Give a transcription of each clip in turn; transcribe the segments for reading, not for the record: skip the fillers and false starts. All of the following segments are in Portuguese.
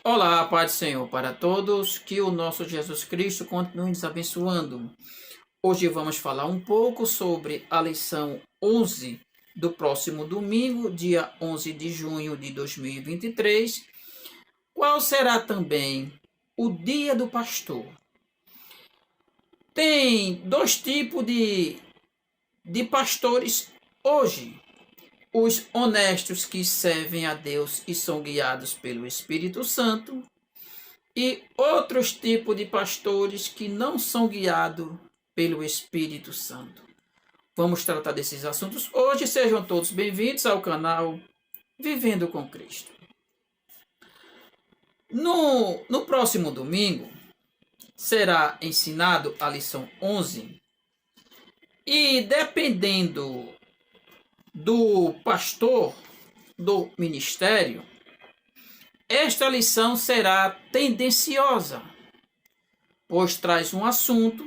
Olá, Paz do Senhor para todos, que o nosso Jesus Cristo continue nos abençoando. Hoje vamos falar um pouco sobre a lição 11 do próximo domingo, dia 11 de junho de 2023, qual será também o Dia do Pastor. Tem dois tipos de pastores hoje: os honestos que servem a Deus e são guiados pelo Espírito Santo, e outros tipos de pastores que não são guiados pelo Espírito Santo. Vamos tratar desses assuntos hoje. Sejam todos bem-vindos ao canal Vivendo com Cristo. No próximo domingo será ensinado a lição 11 e, dependendo do pastor do ministério, esta lição será tendenciosa, pois traz um assunto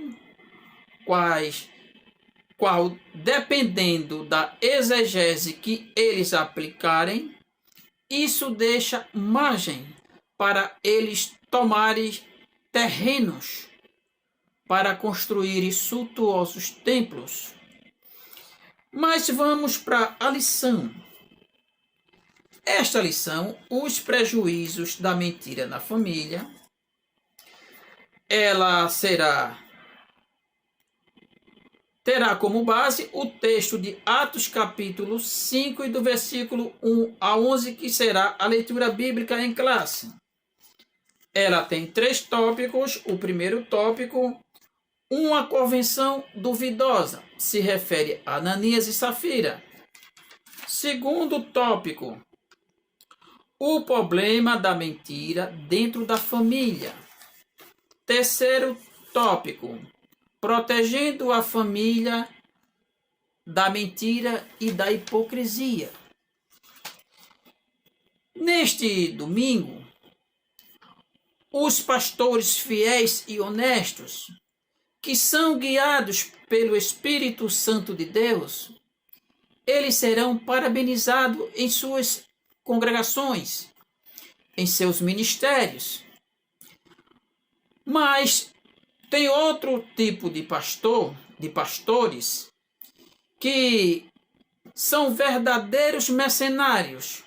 qual, dependendo da exegese que eles aplicarem, isso deixa margem para eles tomarem terrenos para construírem suntuosos templos. Mas vamos para a lição. Esta lição, os prejuízos da mentira na família, ela terá como base o texto de Atos capítulo 5 e do versículo 1 a 11, que será a leitura bíblica em classe. Ela tem 3 tópicos. O primeiro tópico, uma convenção duvidosa, se refere a Ananias e Safira. Segundo tópico, o problema da mentira dentro da família. Terceiro tópico, protegendo a família da mentira e da hipocrisia. Neste domingo, os pastores fiéis e honestos, que são guiados pelo Espírito Santo de Deus, eles serão parabenizados em suas congregações, em seus ministérios. Mas tem outro tipo de pastores, que são verdadeiros mercenários.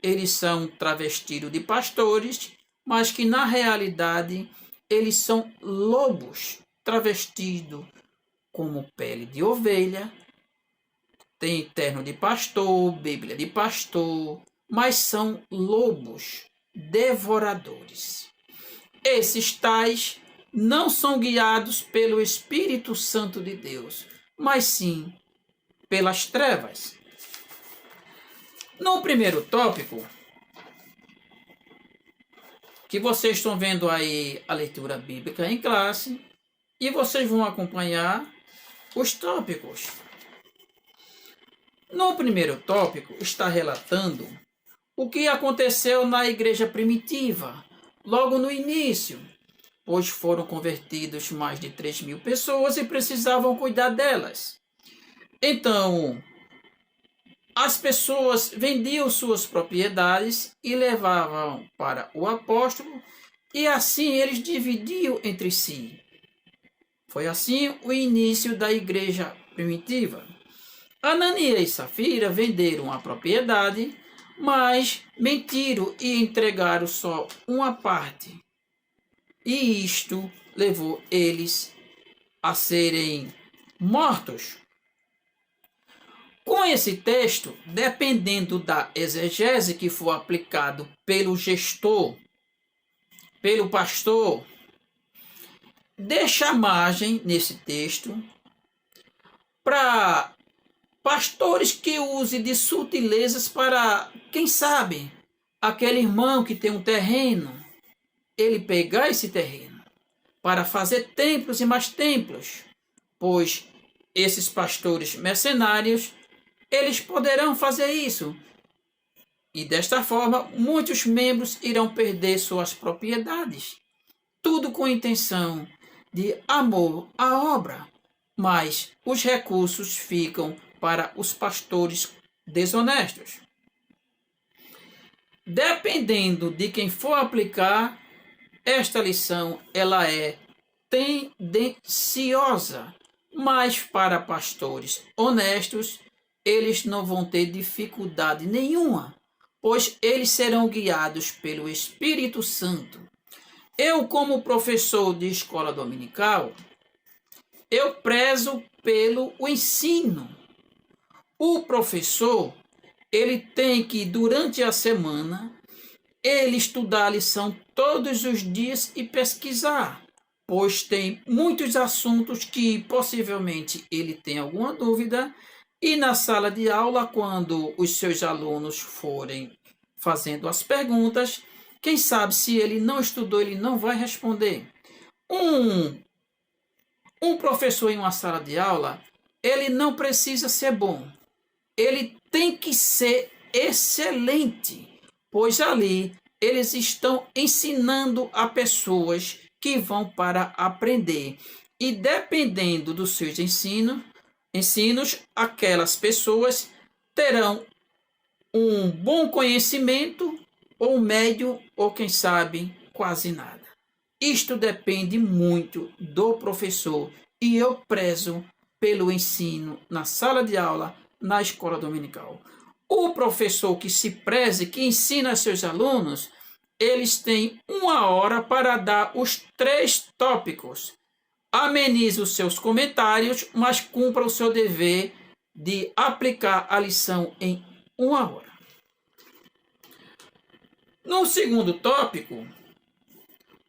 Eles são travestidos de pastores, mas que na realidade eles são lobos travestidos como pele de ovelha. Tem terno de pastor, Bíblia de pastor, mas são lobos devoradores. Esses tais não são guiados pelo Espírito Santo de Deus, mas sim pelas trevas. No primeiro tópico, que vocês estão vendo aí a leitura bíblica em classe, e vocês vão acompanhar os tópicos. No primeiro tópico está relatando o que aconteceu na igreja primitiva, logo no início, pois foram convertidos mais de 3.000 pessoas e precisavam cuidar delas. Então, as pessoas vendiam suas propriedades e levavam para o apóstolo, e assim eles dividiam entre si. Foi assim o início da igreja primitiva. Ananias e Safira venderam a propriedade, mas mentiram e entregaram só uma parte. E isto levou eles a serem mortos. Com esse texto, dependendo da exegese que for aplicado pelo gestor, pelo pastor, deixa margem nesse texto para pastores que usem de sutilezas para, quem sabe, aquele irmão que tem um terreno, ele pegar esse terreno para fazer templos e mais templos, pois esses pastores mercenários, eles poderão fazer isso. E desta forma, muitos membros irão perder suas propriedades. Tudo com intenção de amor à obra, mas os recursos ficam para os pastores desonestos. Dependendo de quem for aplicar, esta lição ela é tendenciosa, mas para pastores honestos, eles não vão ter dificuldade nenhuma, pois eles serão guiados pelo Espírito Santo. Eu, como professor de escola dominical, eu prezo pelo ensino. O professor, ele tem que, durante a semana, ele estudar a lição todos os dias e pesquisar, pois tem muitos assuntos que possivelmente ele tem alguma dúvida, e na sala de aula, quando os seus alunos forem fazendo as perguntas, quem sabe se ele não estudou, ele não vai responder. Um professor em uma sala de aula, ele não precisa ser bom, ele tem que ser excelente, pois ali eles estão ensinando a pessoas que vão para aprender. E dependendo dos seus ensinos, aquelas pessoas terão um bom conhecimento, ou médio, ou quem sabe, quase nada. Isto depende muito do professor e eu prezo pelo ensino na sala de aula, na escola dominical. O professor que se preze, que ensina seus alunos, eles têm 1 hora para dar os 3 tópicos. Amenize os seus comentários, mas cumpra o seu dever de aplicar a lição em 1 hora. No segundo tópico,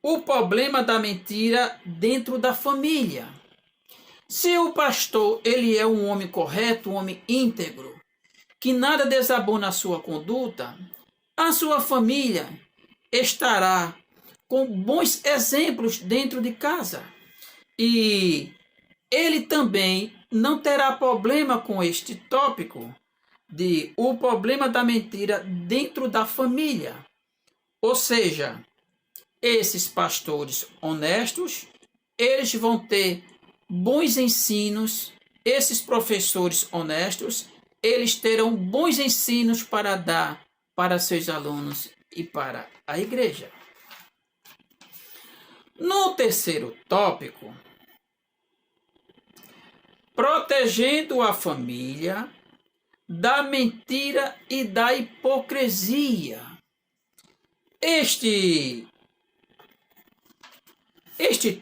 o problema da mentira dentro da família. Se o pastor ele é um homem correto, um homem íntegro, que nada desabou na sua conduta, a sua família estará com bons exemplos dentro de casa. E ele também não terá problema com este tópico de o problema da mentira dentro da família. Ou seja, esses pastores honestos, eles vão ter bons ensinos, esses professores honestos, eles terão bons ensinos para dar para seus alunos e para a igreja. No terceiro tópico, protegendo a família da mentira e da hipocrisia. Este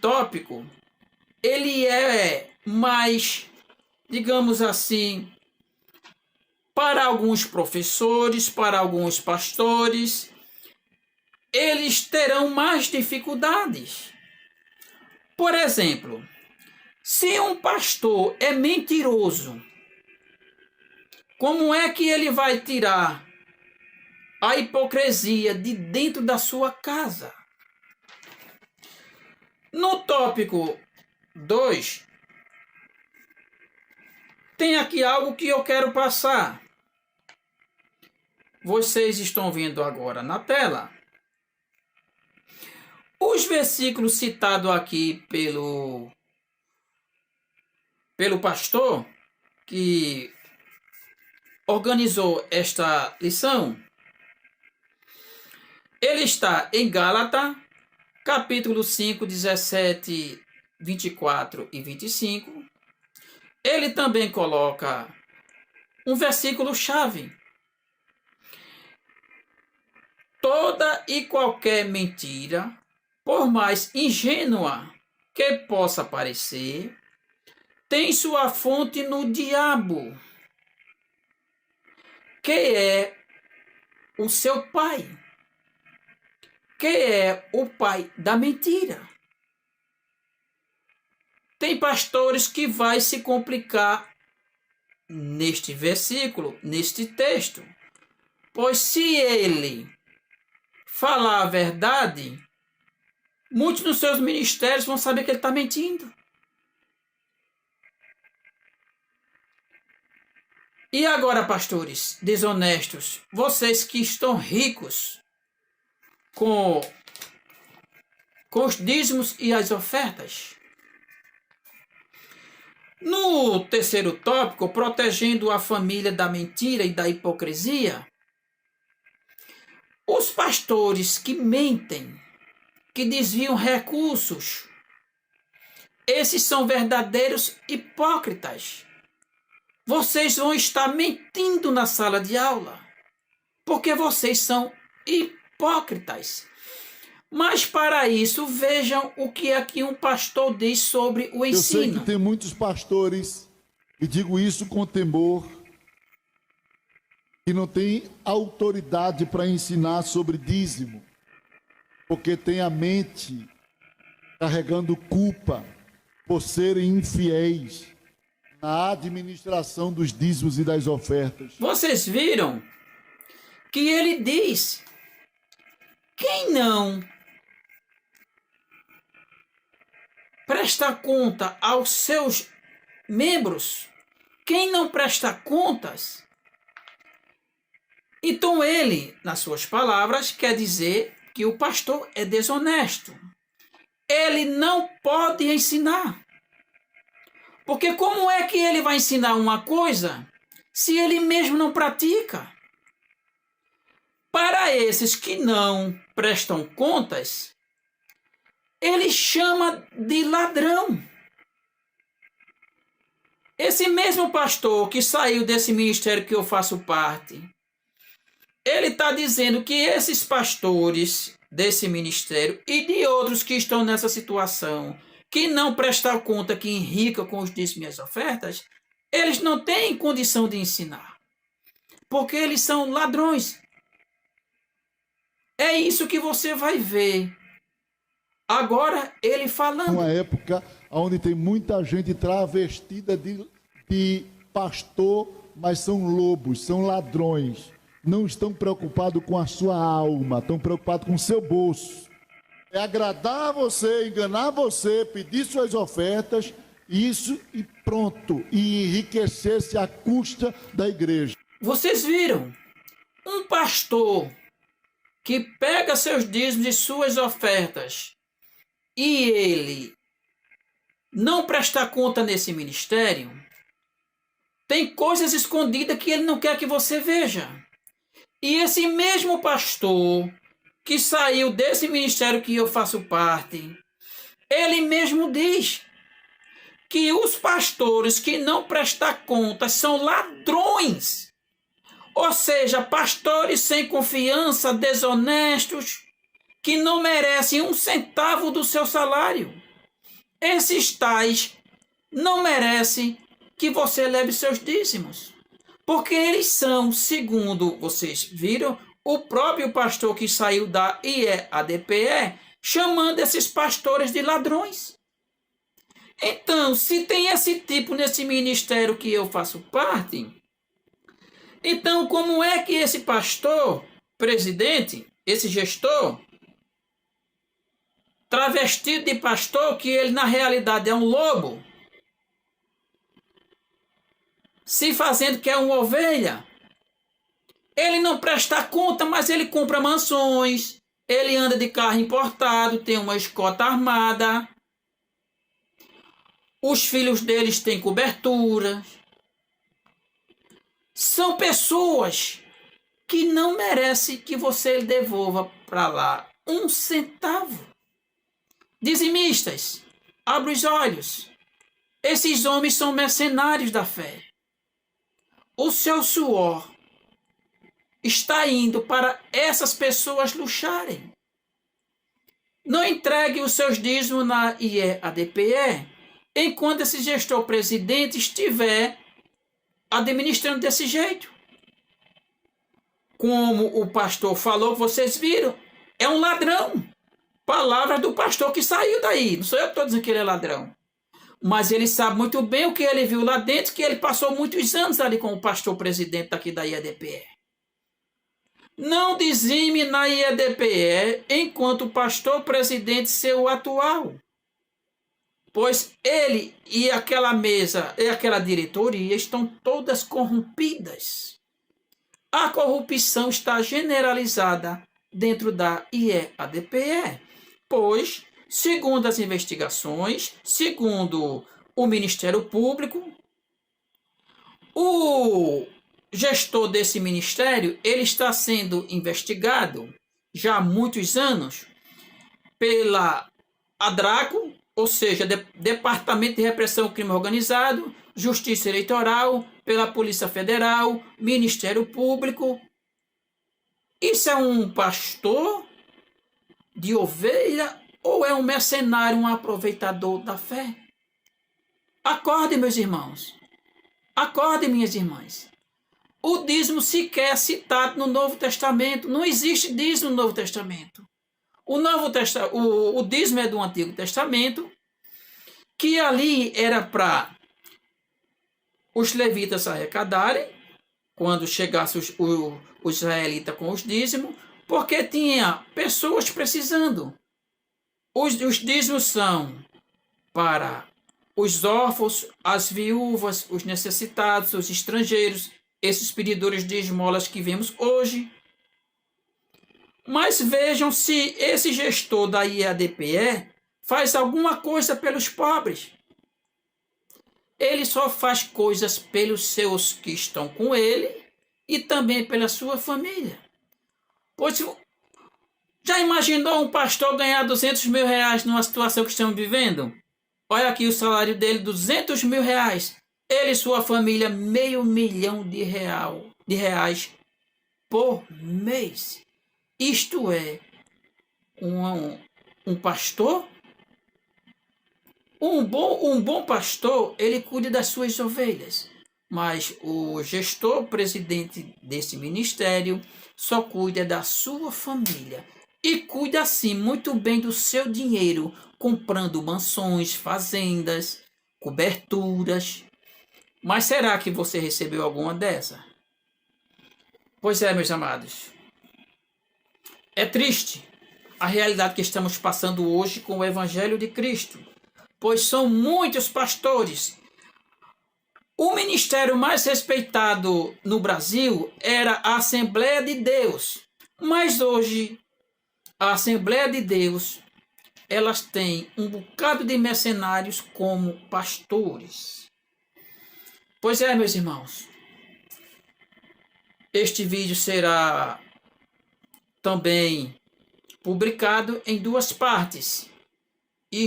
tópico, ele é mais, digamos assim, para alguns professores, para alguns pastores, eles terão mais dificuldades. Por exemplo, se um pastor é mentiroso, como é que ele vai tirar a hipocrisia de dentro da sua casa? No tópico 2, tem aqui algo que eu quero passar. Vocês estão vendo agora na tela. Os versículos citados aqui pelo pastor que organizou esta lição, ele está em Gálatas, capítulo 5, 17, 24 e 25. Ele também coloca um versículo-chave. Toda e qualquer mentira, por mais ingênua que possa parecer, tem sua fonte no diabo, que é o seu pai, que é o pai da mentira. Tem pastores que vai se complicar neste versículo, neste texto, pois se ele falar a verdade, muitos dos seus ministérios vão saber que ele está mentindo. E agora, pastores desonestos, vocês que estão ricos com os dízimos e as ofertas. No terceiro tópico, protegendo a família da mentira e da hipocrisia, Os pastores que mentem, que desviam recursos, esses são verdadeiros hipócritas. Vocês vão estar mentindo na sala de aula, porque vocês são hipócritas. Mas para isso, vejam o que aqui um pastor diz sobre o ensino. Eu sei que tem muitos pastores, e digo isso com temor, que não tem autoridade para ensinar sobre dízimo, porque tem a mente carregando culpa por serem infiéis na administração dos dízimos e das ofertas. Vocês viram que ele diz: quem não presta conta aos seus membros, quem não presta contas, então ele, nas suas palavras, quer dizer que o pastor é desonesto. Ele não pode ensinar. Porque como é que ele vai ensinar uma coisa se ele mesmo não pratica? Para esses que não prestam contas, ele chama de ladrão. Esse mesmo pastor que saiu desse ministério que eu faço parte, ele está dizendo que esses pastores desse ministério e de outros que estão nessa situação, que não prestam conta, que enricam com os dízimos e as ofertas, eles não têm condição de ensinar, porque eles são ladrões. É isso que você vai ver. Agora ele falando. Uma época onde tem muita gente travestida de pastor, mas são lobos, são ladrões. Não estão preocupados com a sua alma, estão preocupados com o seu bolso. É agradar você, enganar você, pedir suas ofertas, isso e pronto. E enriquecer-se à custa da igreja. Vocês viram? Um pastor que pega seus dízimos e suas ofertas e ele não presta conta nesse ministério, tem coisas escondidas que ele não quer que você veja. E esse mesmo pastor que saiu desse ministério que eu faço parte, ele mesmo diz que os pastores que não prestam contas são ladrões. Ou seja, pastores sem confiança, desonestos, que não merecem um centavo do seu salário. Esses tais não merecem que você leve seus dízimos. Porque eles são, segundo vocês viram, o próprio pastor que saiu da IEADPE, chamando esses pastores de ladrões. Então, se tem esse tipo nesse ministério que eu faço parte, então como é que esse pastor, presidente, esse gestor, travestido de pastor, que ele na realidade é um lobo, se fazendo que é uma ovelha, ele não presta conta, mas ele compra mansões, ele anda de carro importado, tem uma escolta armada, os filhos deles têm cobertura. São pessoas que não merecem que você devolva para lá um centavo. Dizimistas, abre os olhos. Esses homens são mercenários da fé. O seu suor está indo para essas pessoas luxarem. Não entregue os seus dízimos na IEADPE enquanto esse gestor presidente estiver administrando desse jeito. Como o pastor falou, vocês viram, é um ladrão. Palavras do pastor que saiu daí. Não sou eu que estou dizendo que ele é ladrão. Mas ele sabe muito bem o que ele viu lá dentro, que ele passou muitos anos ali com o pastor presidente daqui da IEDPE. Não dizime na IEDPE enquanto o pastor presidente seu atual. Pois ele e aquela mesa e aquela diretoria estão todas corrompidas. A corrupção está generalizada dentro da IEADPE, pois, segundo as investigações, segundo o Ministério Público, o gestor desse ministério, ele está sendo investigado já há muitos anos pela ADRACO, ou seja, Departamento de Repressão ao Crime Organizado, Justiça Eleitoral, pela Polícia Federal, Ministério Público. Isso é um pastor de ovelha ou é um mercenário, um aproveitador da fé? Acorde, meus irmãos. Acorde, minhas irmãs. O dízimo sequer é citado no Novo Testamento. Não existe dízimo no Novo Testamento. O dízimo é do Antigo Testamento, que ali era para os levitas arrecadarem, quando chegasse os israelitas com os dízimos, porque tinha pessoas precisando. Os dízimos são para os órfãos, as viúvas, os necessitados, os estrangeiros, esses pedidores de esmolas que vemos hoje. Mas vejam se esse gestor da IADPE faz alguma coisa pelos pobres. Ele só faz coisas pelos seus que estão com ele e também pela sua família. Pois já imaginou um pastor ganhar 200 mil reais numa situação que estamos vivendo? Olha aqui o salário dele, 200 mil reais. Ele e sua família, R$500 mil de reais por mês. Isto é um pastor? Um bom pastor, ele cuida das suas ovelhas. Mas o gestor, presidente desse ministério, só cuida da sua família. E cuida, assim, muito bem do seu dinheiro, comprando mansões, fazendas, coberturas. Mas será que você recebeu alguma dessa? Pois é, meus amados. É triste a realidade que estamos passando hoje com o Evangelho de Cristo, pois são muitos pastores. O ministério mais respeitado no Brasil era a Assembleia de Deus, mas hoje a Assembleia de Deus, elas têm um bocado de mercenários como pastores. Pois é, meus irmãos, este vídeo será também publicado em 2 partes e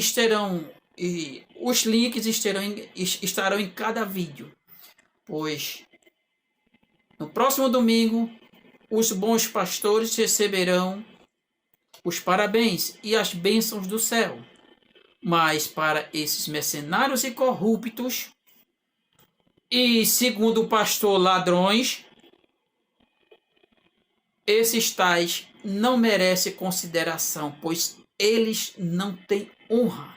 os links estarão em cada vídeo, pois no próximo domingo os bons pastores receberão os parabéns e as bênçãos do céu, mas para esses mercenários e corruptos e, segundo o pastor, ladrões, esses tais não merecem consideração, pois eles não têm honra.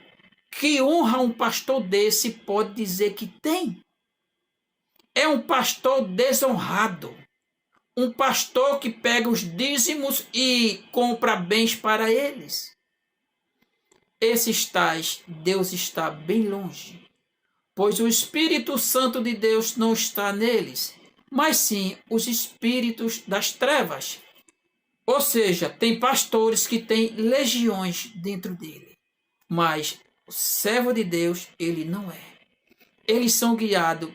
Que honra um pastor desse pode dizer que tem? É um pastor desonrado. Um pastor que pega os dízimos e compra bens para eles. Esses tais, Deus está bem longe, pois o Espírito Santo de Deus não está neles, mas sim os espíritos das trevas. Ou seja, tem pastores que têm legiões dentro dele, mas o servo de Deus, ele não é. Eles são guiados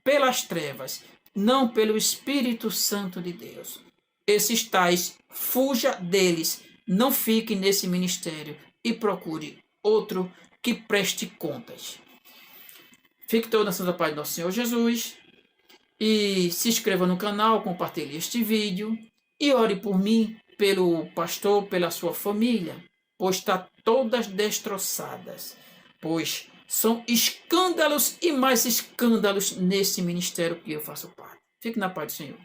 pelas trevas, não pelo Espírito Santo de Deus. Esses tais, fuja deles, não fique nesse ministério e procure outro que preste contas. Fique todo na santa paz do nosso Senhor Jesus e se inscreva no canal, compartilhe este vídeo e ore por mim, pelo pastor, pela sua família, pois está todas destroçadas, pois são escândalos e mais escândalos nesse ministério que eu faço parte. Fique na paz do Senhor.